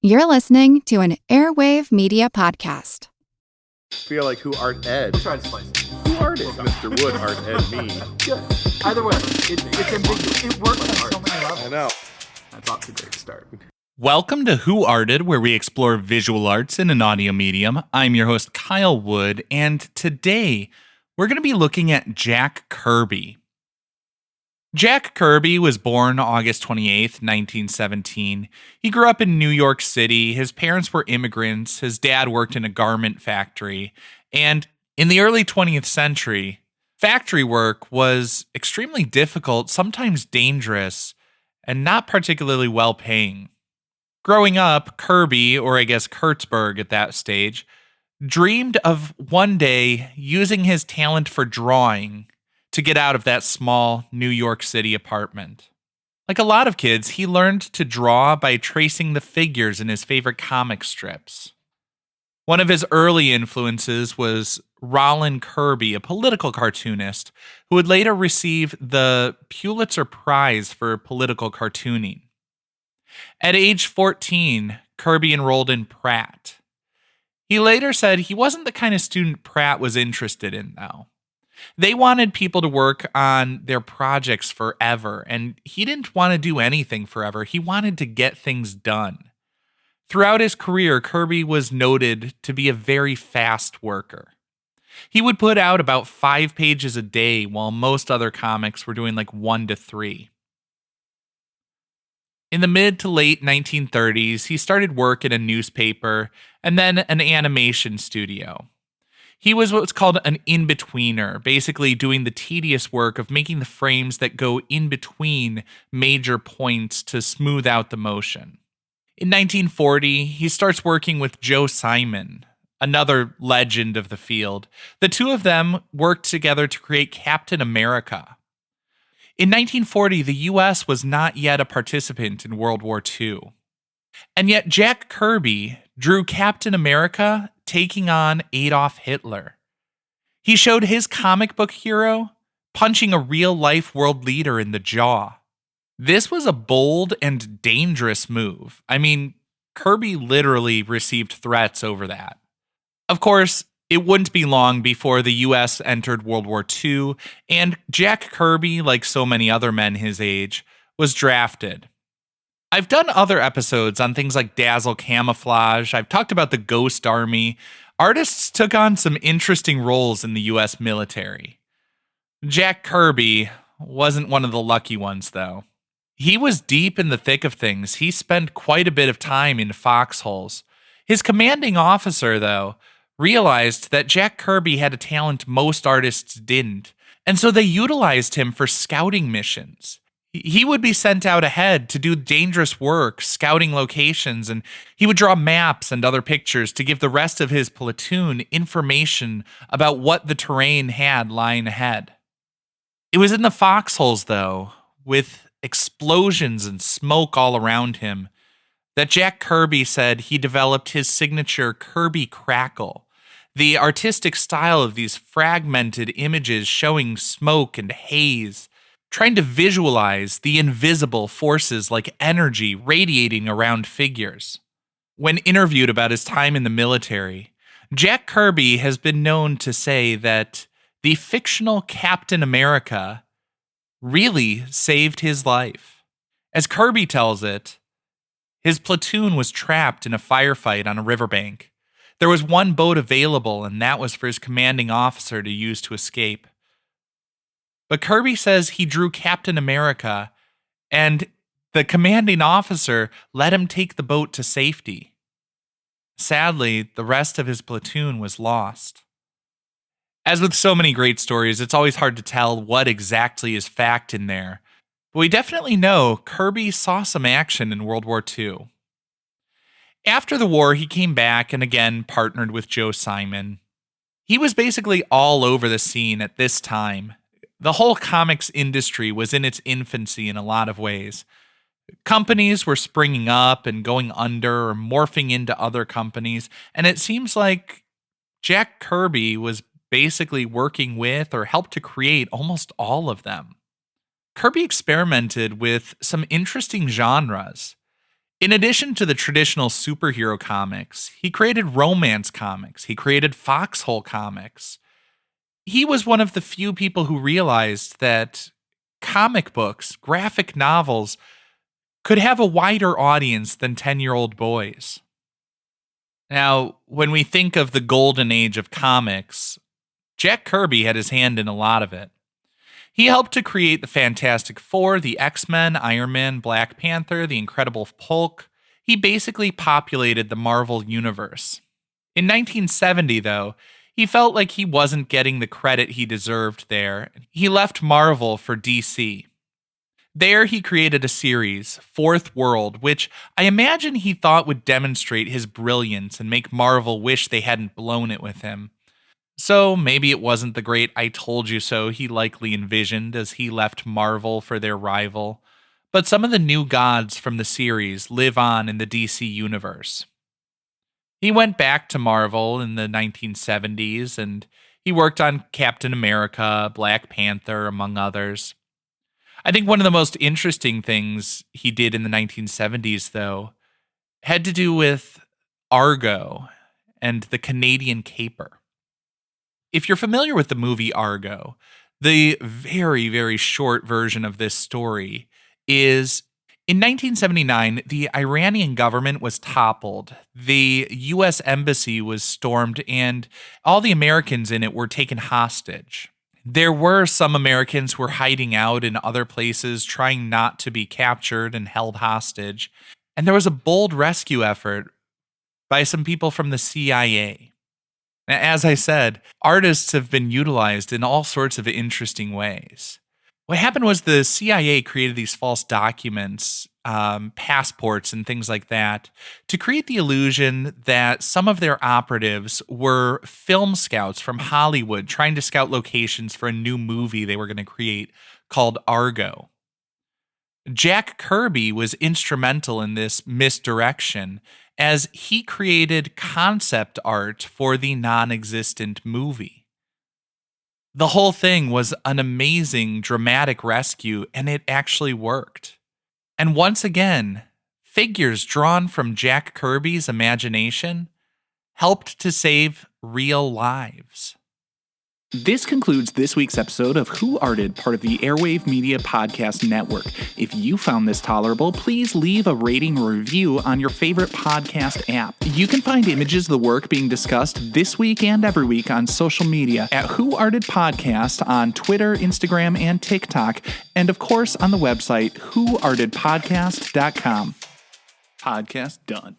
You're listening to an Airwave Media Podcast. Feel like who art Ed? We'll try to spice it. Who art Ed? Mr. Wood art Ed me. Good. Either way, it's ambiguous. It works on so many levels. I know. That's off to a great start. Welcome to Who Arted, where we explore visual arts in an audio medium. I'm your host, Kyle Wood, and today we're going to be looking at Jack Kirby. Jack Kirby was born August 28th, 1917. He grew up in New York City. His parents were immigrants. His dad worked in a garment factory. And in the early 20th century, factory work was extremely difficult, sometimes dangerous, and not particularly well-paying. Growing up, Kirby, or I guess Kurtzberg at that stage, dreamed of one day using his talent for drawing to get out of that small New York City apartment. Like a lot of kids, he learned to draw by tracing the figures in his favorite comic strips. One of his early influences was Roland Kirby, a political cartoonist who would later receive the Pulitzer Prize for political cartooning. At age 14, Kirby enrolled in Pratt. He later said he wasn't the kind of student Pratt was interested in, though. They wanted people to work on their projects forever, and he didn't want to do anything forever. He wanted to get things done. Throughout his career, Kirby was noted to be a very fast worker. He would put out about 5 pages a day, while most other comics were doing like 1 to 3. In the mid to late 1930s, he started work in a newspaper and then an animation studio. He was what's called an in-betweener, basically doing the tedious work of making the frames that go in between major points to smooth out the motion. In 1940, he starts working with Joe Simon, another legend of the field. The two of them worked together to create Captain America. In 1940, the U.S. was not yet a participant in World War II. And yet Jack Kirby drew Captain America taking on Adolf Hitler. He showed his comic book hero punching a real-life world leader in the jaw. This was a bold and dangerous move. I mean, Kirby literally received threats over that. Of course, it wouldn't be long before the U.S. entered World War II, and Jack Kirby, like so many other men his age, was drafted. I've done other episodes on things like Dazzle Camouflage. I've talked about the Ghost Army. Artists took on some interesting roles in the U.S. military. Jack Kirby wasn't one of the lucky ones, though. He was deep in the thick of things. He spent quite a bit of time in foxholes. His commanding officer, though, realized that Jack Kirby had a talent most artists didn't, and so they utilized him for scouting missions. He would be sent out ahead to do dangerous work, scouting locations, and he would draw maps and other pictures to give the rest of his platoon information about what the terrain had lying ahead. It was in the foxholes, though, with explosions and smoke all around him, that Jack Kirby said he developed his signature Kirby crackle, the artistic style of these fragmented images showing smoke and haze, trying to visualize the invisible forces like energy radiating around figures. When interviewed about his time in the military, Jack Kirby has been known to say that the fictional Captain America really saved his life. As Kirby tells it, his platoon was trapped in a firefight on a riverbank. There was one boat available, and that was for his commanding officer to use to escape. But Kirby says he drew Captain America, and the commanding officer let him take the boat to safety. Sadly, the rest of his platoon was lost. As with so many great stories, it's always hard to tell what exactly is fact in there. But we definitely know Kirby saw some action in World War II. After the war, he came back and again partnered with Joe Simon. He was basically all over the scene at this time. The whole comics industry was in its infancy in a lot of ways. Companies were springing up and going under or morphing into other companies, and it seems like Jack Kirby was basically working with or helped to create almost all of them. Kirby experimented with some interesting genres. In addition to the traditional superhero comics, he created romance comics. He created foxhole comics. He was one of the few people who realized that comic books, graphic novels, could have a wider audience than 10-year-old boys. Now, when we think of the golden age of comics, Jack Kirby had his hand in a lot of it. He helped to create the Fantastic Four, the X-Men, Iron Man, Black Panther, the Incredible Hulk. He basically populated the Marvel universe. In 1970, though, he felt like he wasn't getting the credit he deserved there. He left Marvel for DC. There, he created a series, Fourth World, which I imagine he thought would demonstrate his brilliance and make Marvel wish they hadn't blown it with him. So maybe it wasn't the great I told you so he likely envisioned as he left Marvel for their rival, but some of the new gods from the series live on in the DC universe. He went back to Marvel in the 1970s, and he worked on Captain America, Black Panther, among others. I think one of the most interesting things he did in the 1970s, though, had to do with Argo and the Canadian caper. If you're familiar with the movie Argo, the very, very short version of this story is in 1979, the Iranian government was toppled. The U.S. embassy was stormed, and all the Americans in it were taken hostage. There were some Americans who were hiding out in other places, trying not to be captured and held hostage. And there was a bold rescue effort by some people from the CIA. As I said, artists have been utilized in all sorts of interesting ways. What happened was the CIA created these false documents, passports and things like that, to create the illusion that some of their operatives were film scouts from Hollywood trying to scout locations for a new movie they were going to create called Argo. Jack Kirby was instrumental in this misdirection as he created concept art for the non-existent movie. The whole thing was an amazing dramatic rescue, and it actually worked. And once again, figures drawn from Jack Kirby's imagination helped to save real lives. This concludes this week's episode of Who Arted, part of the Airwave Media Podcast Network. If you found this tolerable, please leave a rating or review on your favorite podcast app. You can find images of the work being discussed this week and every week on social media at Who Arted Podcast on Twitter, Instagram, and TikTok, and of course on the website whoartedpodcast.com. Podcast done.